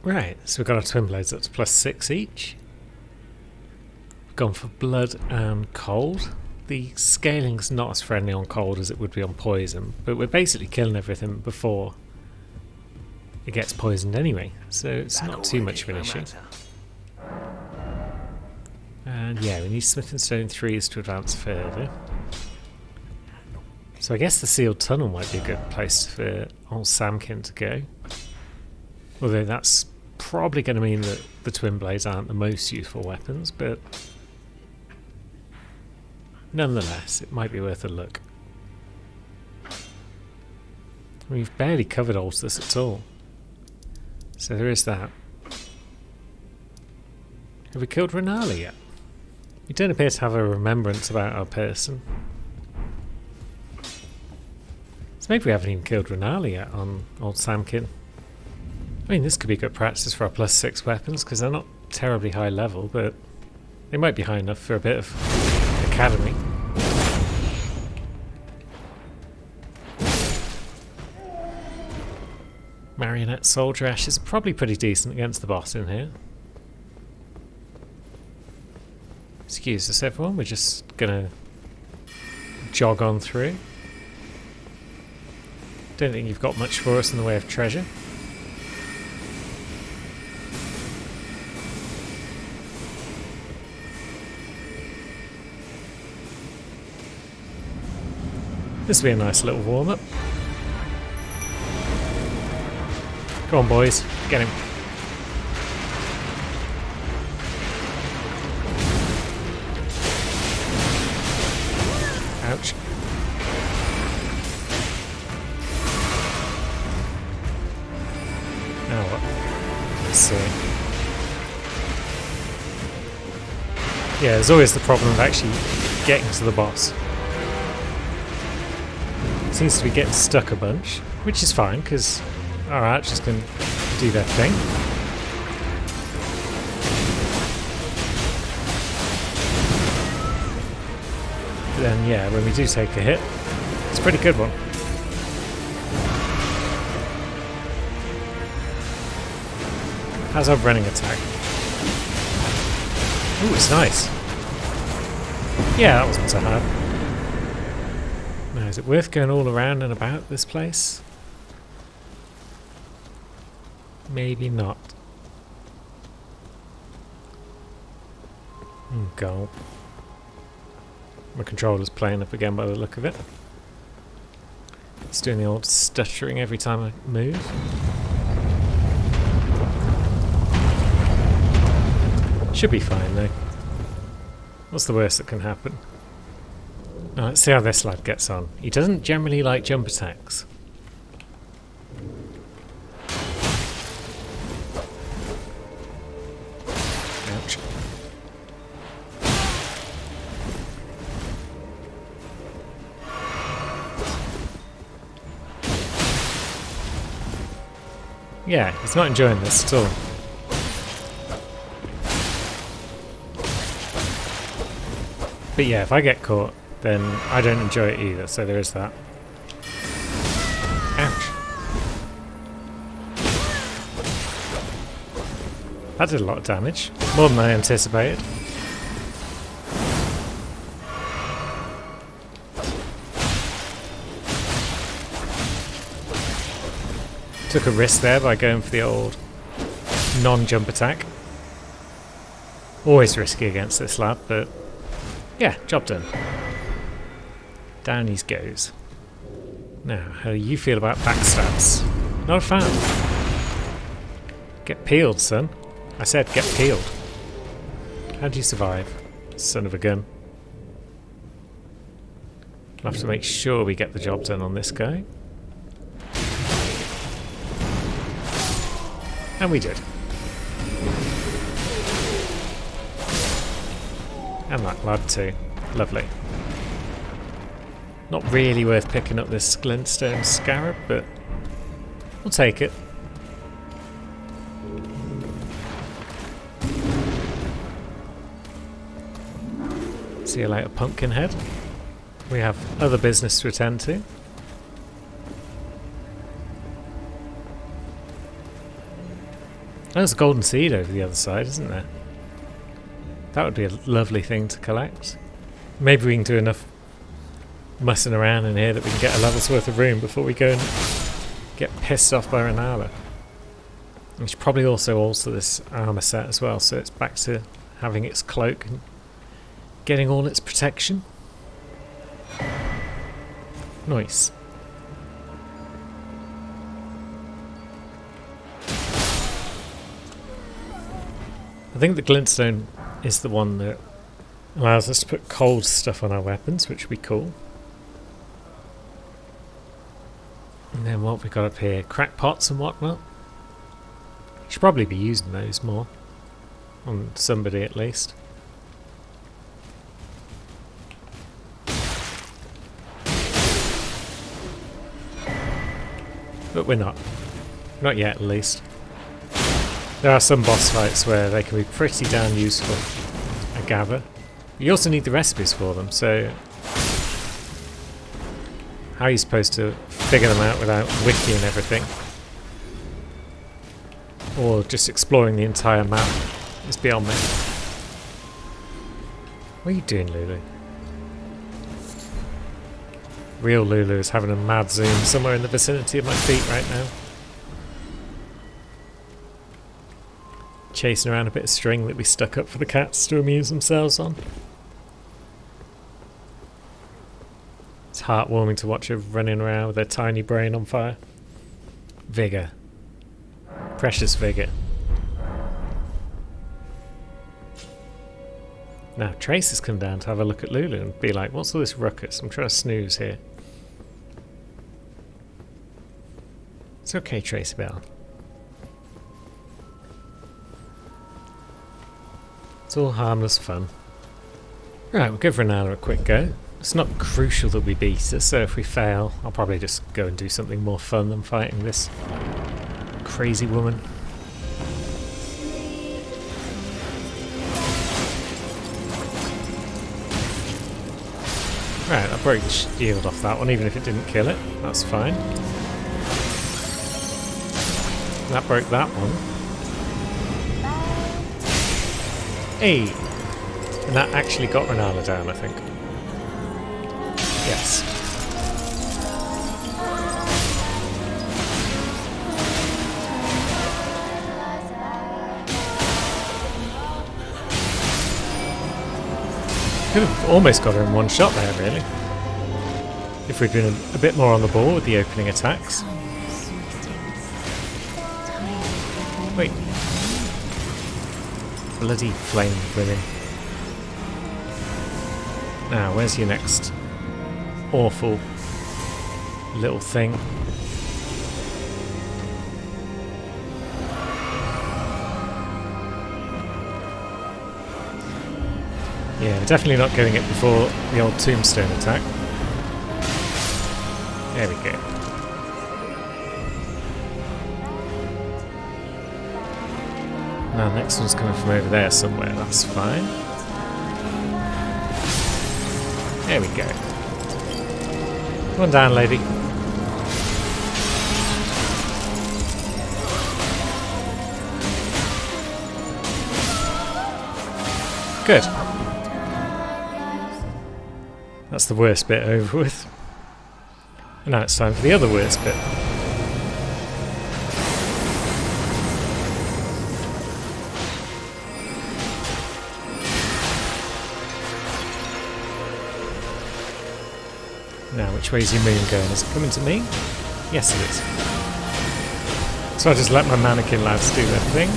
Right, so we've got our twin blades up to +6 each. We've gone for blood and cold. The scaling's not as friendly on cold as it would be on poison, but we're basically killing everything before it gets poisoned anyway, so it's not too much of an issue. And yeah, we need Smith and Stone 3s to advance further. So I guess the sealed tunnel might be a good place for old Samkin to go. Although that's probably going to mean that the twin blades aren't the most useful weapons, but nonetheless, it might be worth a look. We've barely covered Altus at all, so there is that. Have we killed Renali yet? We don't appear to have a remembrance about our person. So maybe we haven't even killed Renali yet on old Samkin. I mean, this could be good practice for our +6 weapons, because they're not terribly high level, but they might be high enough for a bit of academy. Marionette Soldier Ash is probably pretty decent against the boss in here. Excuse us everyone, we're just gonna jog on through. Don't think you've got much for us in the way of treasure. This will be a nice little warm-up. Go on boys, get him. Ouch. Now what? Let's see. Yeah, there's always the problem of actually getting to the boss. Seems to be getting stuck a bunch, which is fine because our archers can do their thing. But then, yeah, when we do take a hit, it's a pretty good one. How's our running attack? Ooh, it's nice. Yeah, that wasn't so hard. Now, is it worth going all around and about this place? Maybe not. Go. My controller's playing up again by the look of it. It's doing the old stuttering every time I move. Should be fine though. What's the worst that can happen? Now, let's see how this lad gets on. He doesn't generally like jump attacks. Ouch. Yeah, he's not enjoying this at all. But yeah, if I get caught, then I don't enjoy it either, so there is that. Ouch. That did a lot of damage. More than I anticipated. Took a risk there by going for the old non-jump attack. Always risky against this lad, but yeah, job done. Down he goes. Now, how do you feel about backstabs? Not a fan. Get peeled, son. I said get peeled. How do you survive, son of a gun? We'll have to make sure we get the job done on this guy. And we did. And that lad too. Lovely. Not really worth picking up this glintstone scarab, but we'll take it. See you later, Pumpkinhead. We have other business to attend to. There's a golden seed over the other side, isn't there? That would be a lovely thing to collect. Maybe we can do enough mussing around in here that we can get a level's worth of room before we go and get pissed off by Renala. We should probably also alter this armour set as well, so it's back to having its cloak and getting all its protection. Nice. I think the glintstone is the one that allows us to put cold stuff on our weapons, which would be cool. And then what have we got up here? Crackpots and whatnot. Should probably be using those more. On somebody at least. But we're not. Not yet, at least. There are some boss fights where they can be pretty damn useful, I gather. You also need the recipes for them, so how are you supposed to figure them out without wiki and everything? Or just exploring the entire map is beyond me. What are you doing, Lulu? Real Lulu is having a mad zoom somewhere in the vicinity of my feet right now. Chasing around a bit of string that we stuck up for the cats to amuse themselves on. It's heartwarming to watch her running around with her tiny brain on fire. Vigour. Precious vigour. Now Trace has come down to have a look at Lulu and be like, what's all this ruckus? I'm trying to snooze here. It's okay, Tracy Bell. It's all harmless fun. Right, we'll give Renala a quick go. It's not crucial that we beat her, so if we fail, I'll probably just go and do something more fun than fighting this crazy woman. Right, I broke the shield off that one, even if it didn't kill it. That's fine. That broke that one. Hey! And that actually got Renala down, I think. Yes. Could have almost got her in one shot there, really. If we'd been a bit more on the ball with the opening attacks. Wait. Bloody flame women. Now, where's your next awful little thing? Yeah, we're definitely not getting it before the old tombstone attack. There we go. Now, the next one's coming from over there somewhere, that's fine. There we go. Come on down, lady. Good. That's the worst bit over with. And now it's time for the other worst bit. Now, which way is your moon going? Is it coming to me? Yes, it is. So I just let my mannequin lads do their thing.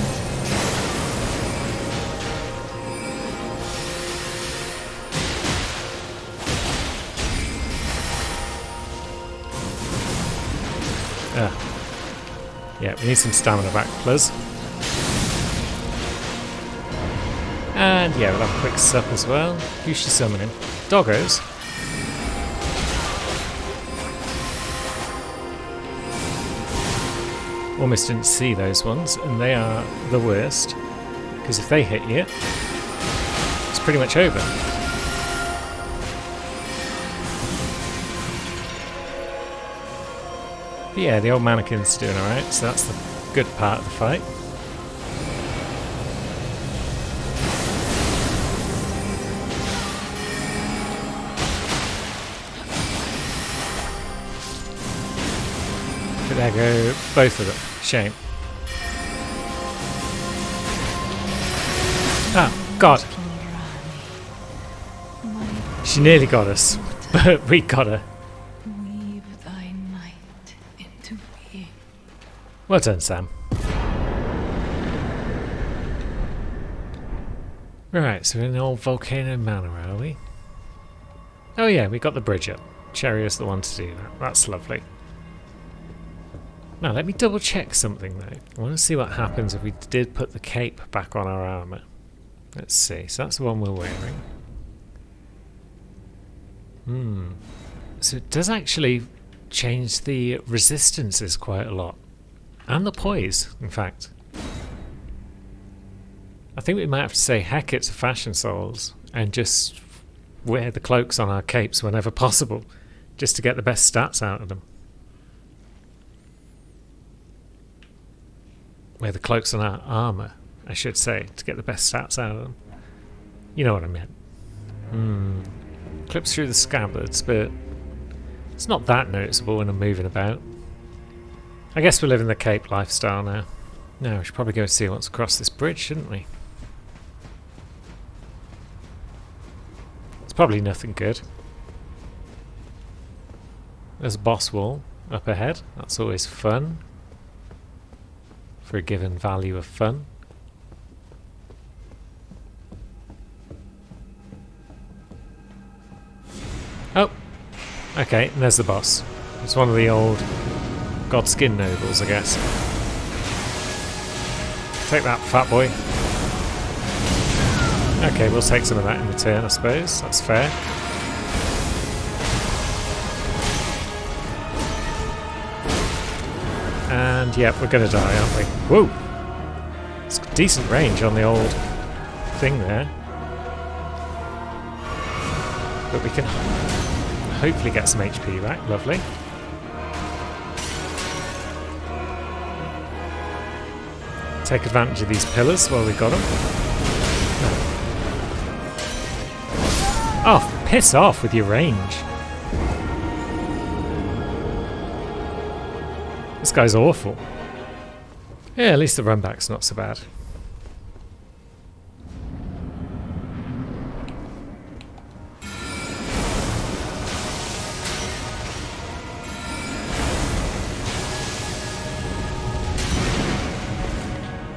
Yeah, we need some stamina back, please. And yeah, we'll have a quick sup as well. Who's she summoning? Doggos? Almost didn't see those ones, and they are the worst. Because if they hit you, it's pretty much over. But yeah, the old mannequin's doing alright, so that's the good part of the fight. But there go both of them. Shame. Oh, God. She nearly got us, but we got her. Weave thy might into being. Well done, Sam. Right, so we're in the old Volcano Manor, are we? Oh yeah, we got the bridge up. Cherry's the one to do that. That's lovely. Now, let me double check something though. I want to see what happens if we did put the cape back on our armour. Let's see. So that's the one we're wearing. So it does actually change the resistances quite a lot. And the poise, in fact. I think we might have to say heck it to Fashion Souls and just wear the cloaks on our capes whenever possible, just to get the best stats out of them. Wear the cloaks on our armour, I should say, to get the best stats out of them. You know what I meant. Clips through the scabbards, but it's not that noticeable when I'm moving about. I guess we're living the cape lifestyle now. Now we should probably go see what's across this bridge, shouldn't we? It's probably nothing good. There's a boss wall up ahead. That's always fun. For a given value of fun. Oh! Okay, and there's the boss. It's one of the old Godskin nobles, I guess. Take that, fat boy. Okay, we'll take some of that in return, I suppose. That's fair. And, yeah, we're going to die, aren't we? Whoa! It's decent range on the old thing there. But we can hopefully get some HP back. Lovely. Take advantage of these pillars while we've got them. Oh, piss off with your range. This guy's awful. Yeah, at least the run back's not so bad.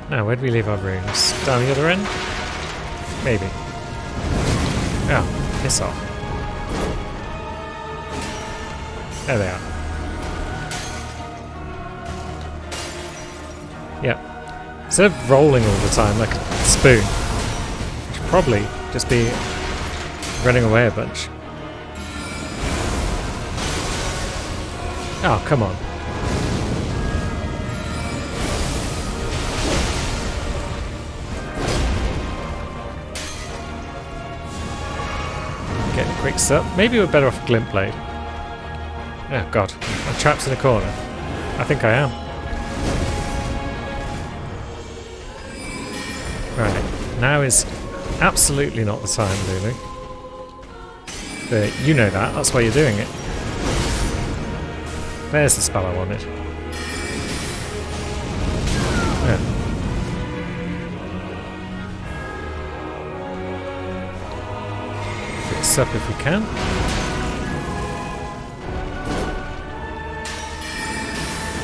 Now, where do we leave our rooms? Down the other end? Maybe. Oh, piss off. There they are. Yep. Instead of rolling all the time like a spoon, we should probably just be running away a bunch. Oh, come on. Getting a quick sup. Maybe we're better off Glint Blade. Oh god, I'm trapped in a corner. I think I am. Right, now is absolutely not the time, Lulu. But you know that, that's why you're doing it. There's the spell I wanted. Yeah. Fix up if we can.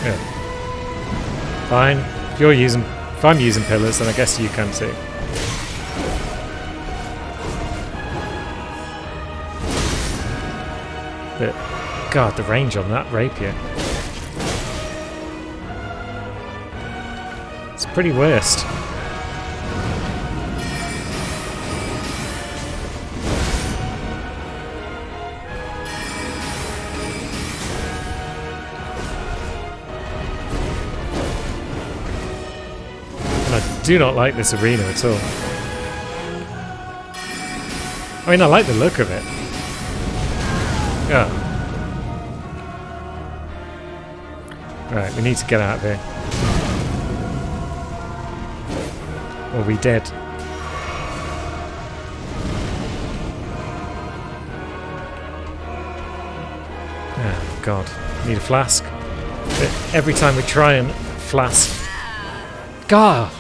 Yeah. Fine. If I'm using pillars, then I guess you can too. But god, the range on that rapier. It's pretty worst. And I do not like this arena at all. I mean, I like the look of it. Yeah. Right, we need to get out of here. Or we dead. Oh god. Need a flask. Every time we try and flask... God!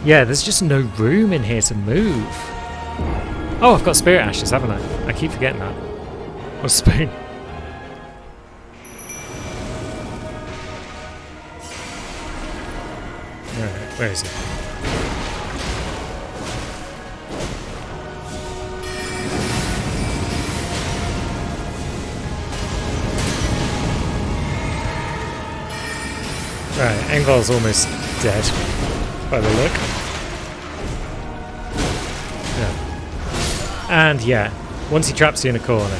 Yeah, there's just no room in here to move. Oh, I've got spirit ashes, haven't I? I keep forgetting that. Or spoon. Alright, where is it? Right, Engvall's almost dead by the look. Yeah. And yeah, once he traps you in a corner,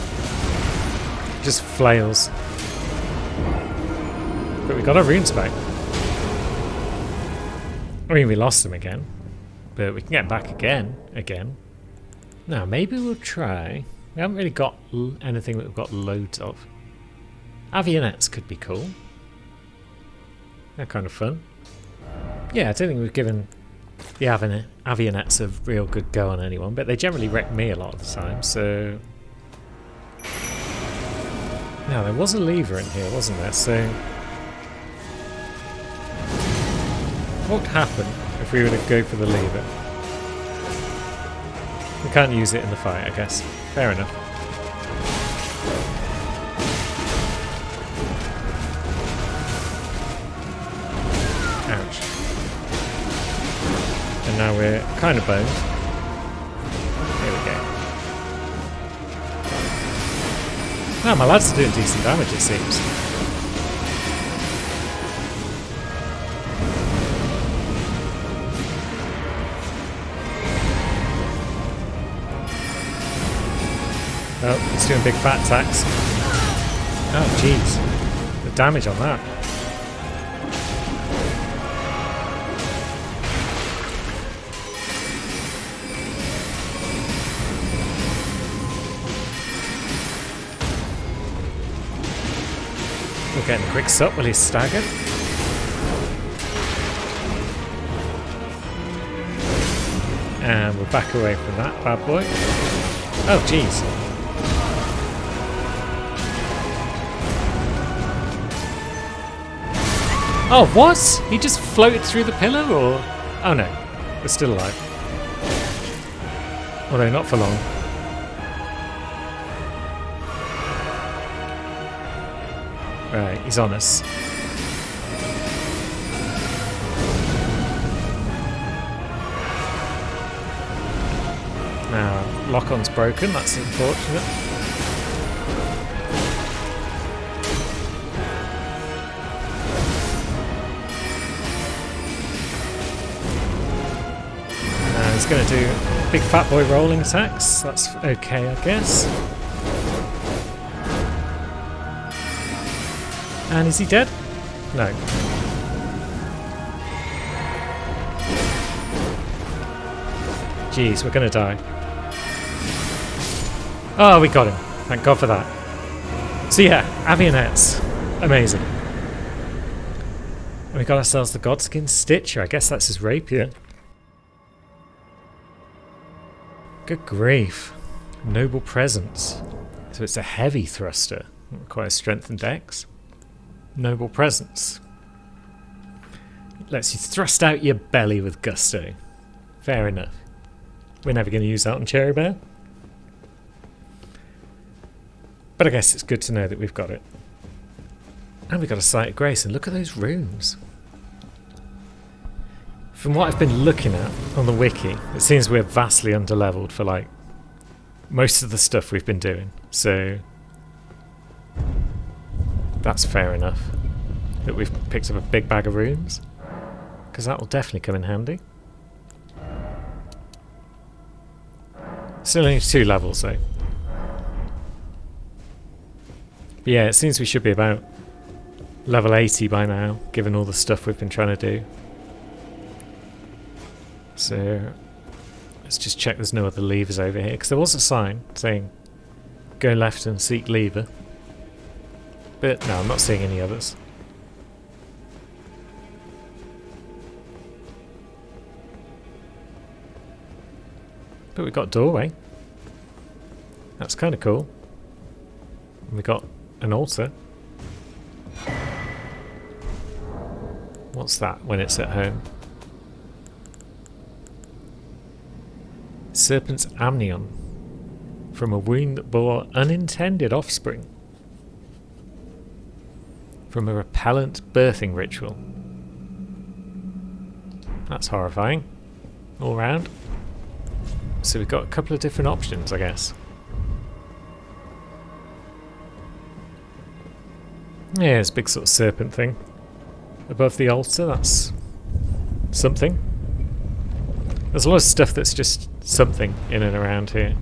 just flails. But we got our runes back. I mean, we lost them again, but we can get back again. Now, maybe we'll try. We haven't really got anything that we've got loads of. Avionettes could be cool. They're kind of fun. Yeah, I don't think we've given the avionettes a real good go on anyone, but they generally wreck me a lot of the time, so... Now, there was a lever in here, wasn't there? So... what would happen if we were to go for the lever? We can't use it in the fight, I guess. Fair enough. Ouch. And now we're kind of boned. There we go. Wow, my lads are doing decent damage, it seems. Oh, he's doing big fat attacks. Oh, jeez. The damage on that. We're getting a quick sup while he's staggered. And we're back away from that bad boy. Oh, jeez. Oh, what? He just floated through the pillar, or...? Oh no, we're still alive. Although not for long. Right, he's on us. Now, lock-on's broken, that's unfortunate. He's going to do big fat boy rolling attacks. That's okay, I guess. And is he dead? No. Jeez, we're going to die. Oh, we got him. Thank God for that. So yeah, avionettes. Amazing. And we got ourselves the Godskin Stitcher. I guess that's his rapier. Good grief. Noble Presence. So it's a heavy thruster. It requires strength and dex. Noble Presence. It lets you thrust out your belly with gusto. Fair enough. We're never going to use that on Cherry Bear. But I guess it's good to know that we've got it. And we've got a Sight of Grace, and look at those runes. From what I've been looking at on the wiki, it seems we're vastly underleveled for like most of the stuff we've been doing. So that's fair enough that we've picked up a big bag of runes, because that will definitely come in handy. Still only 2 levels though. But yeah, it seems we should be about level 80 by now, given all the stuff we've been trying to do. So let's just check there's no other levers over here, because there was a sign saying go left and seek lever. But no, I'm not seeing any others. But we've got a doorway. That's kind of cool. And we've got an altar. What's that when it's at home? Serpent's amnion. From a wound that bore unintended offspring. From a repellent birthing ritual. That's horrifying. All round. So we've got a couple of different options, I guess. Yeah, there's a big sort of serpent thing above the altar. That's something. There's a lot of stuff that's just something in and around here.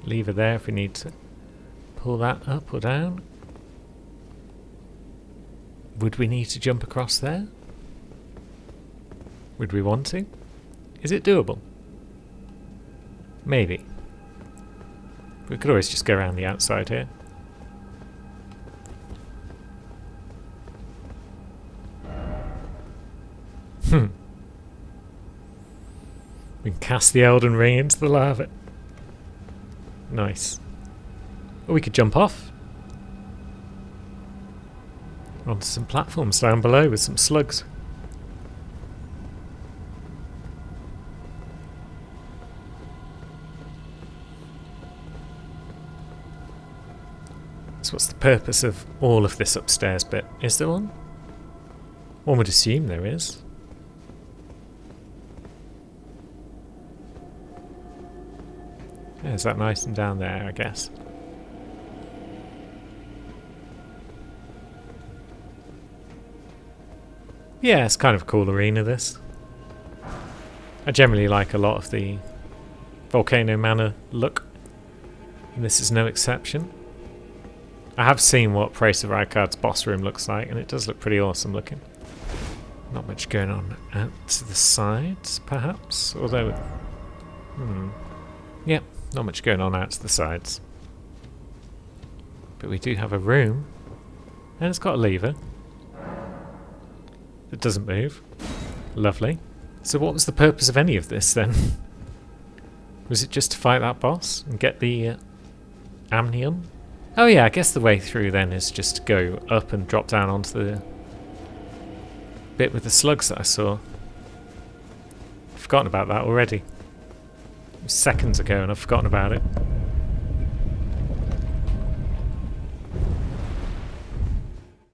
Lever there if we need to pull that up or down. Would we need to jump across there? Would we want to? Is it doable? Maybe. We could always just go around the outside here. We can cast the Elden Ring into the lava. Nice. Or we could jump off. Onto some platforms down below with some slugs. So what's the purpose of all of this upstairs bit? Is there one? One would assume there is. Yeah, is that nice and down there, I guess? Yeah, it's kind of a cool arena, this. I generally like a lot of the Volcano Manor look, and this is no exception. I have seen what Praise of Rykard's boss room looks like, and it does look pretty awesome looking. Not much going on out to the sides, perhaps? Although... Yep, not much going on out to the sides. But we do have a room, and it's got a lever. It doesn't move. Lovely. So what was the purpose of any of this then? Was it just to fight that boss and get the amnion? Oh yeah, I guess the way through then is just to go up and drop down onto the bit with the slugs that I saw. I've forgotten about that already. It was seconds ago and I've forgotten about it.